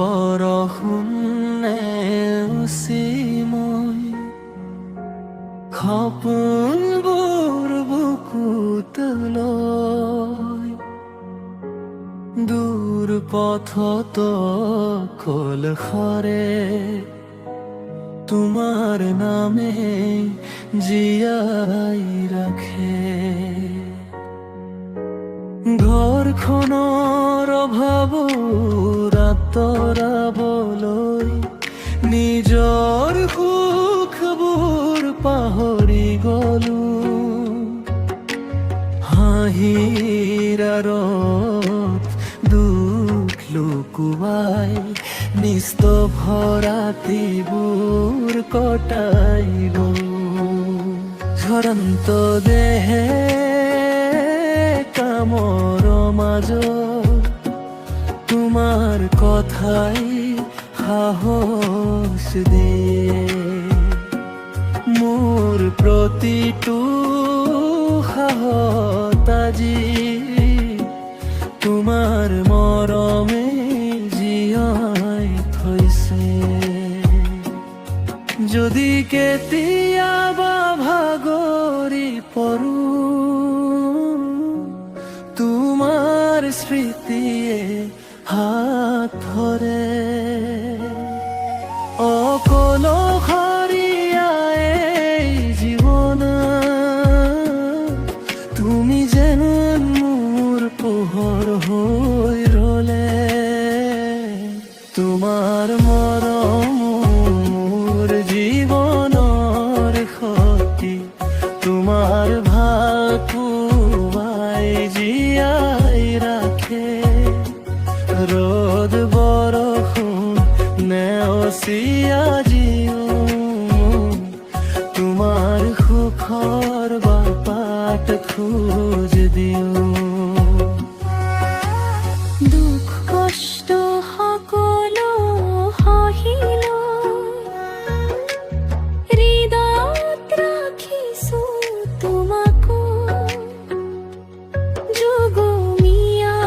বৰষুণে উচিময় সপোনবোৰ বুকুত লৈ দূৰ পথত কল সৰে তোমাৰ নামে জীয়াই ৰাখে। ঘৰখনৰ অভাৱবোৰ আঁতৰাবলৈ নিজৰ সুখবোৰ পাহৰি গলো। হাঁহিৰ আঁৰত দুখ লুকুৱাই নিস্তভ ৰাতিবোৰ কটাইলো। ঝৰন্ত দেহে কামৰ মাজত তোমাৰ কথাই সাহস দিয়ে। মোৰ প্ৰতিটো সাহত আজি তোমাৰ মৰমে জীয়াই থৈছে। যদি কেতিয়াবা ভাগৰি পৰো তোমাৰ স্মৃতিয়ে হাত ধৰে। অকলশৰীয়া এই জীৱন তুমি যেন মোৰ পোহৰ হৈ ৰলে। তোমাৰ মৰম মোৰ জীৱনৰ শক্তি, তোমাৰ ভালপোৱাই জীয়াই ৰাখে। ৰ'দ বৰষুণ নেওচি আজিও তোমাৰ সুখৰ বাট খোজ দিওঁ। দুখ কষ্ট সকলো সহিলো, হৃদয়ত ৰাখিছো তোমাকো। যুগমীয়া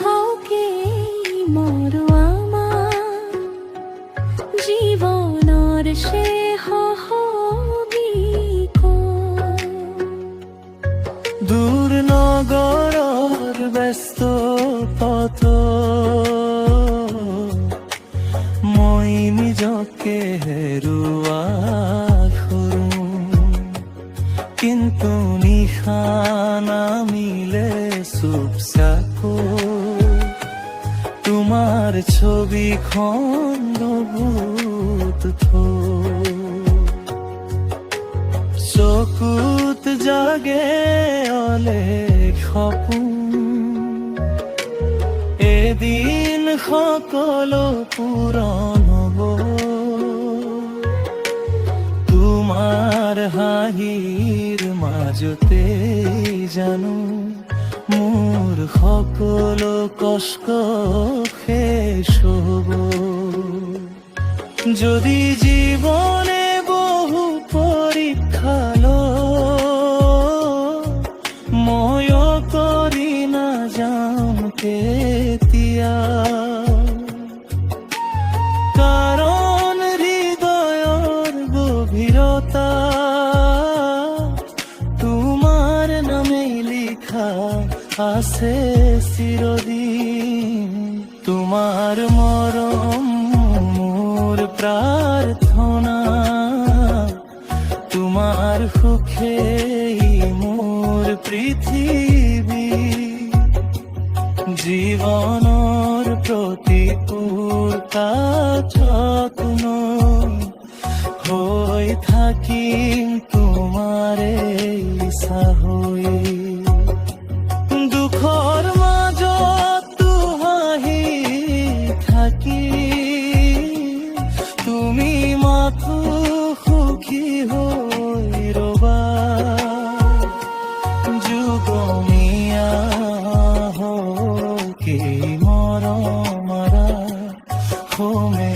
হওকে মোৰ আমাৰ জীৱনৰ শেষ সহগীকো। দূৰ নগৰৰ ব্যস্ত পথ মই নিজকে হেৰুৱা সৰু। কিন্তু নিশা নামিলে চুপচাপো তোমাৰ ছবিখন বুকুত থৈ। চকুত জাগে অলেখ সপোন, এদিন সকলো পূৰণ হ'ব। তোমাৰ হাঁহিৰ মাজতে জানো মোৰ সকলো কষ্ট শেষ হ'ব। যদি জীৱনে বহু পৰীক্ষা লয়, ময়ো কৰি নাযাম কেতিয়া। কাৰণ হৃদয়ৰ গভীৰতা তোমাৰ নামেই লিখা আছে চিৰদিন। তোমাৰ মৰম মোৰ প্ৰাৰ্থনা, তোমাৰ সুখেই মোৰ পৃথিৱী। জীৱনৰ প্ৰতিকূল যত্ন হৈ থাকিম তোমাৰে চাহৈ। দুখৰ মাজত হাঁহি থাকি তুমি মাথো সুখী হৈ ৰবা। যুগমীয়া হওকে মৰমৰা হোমে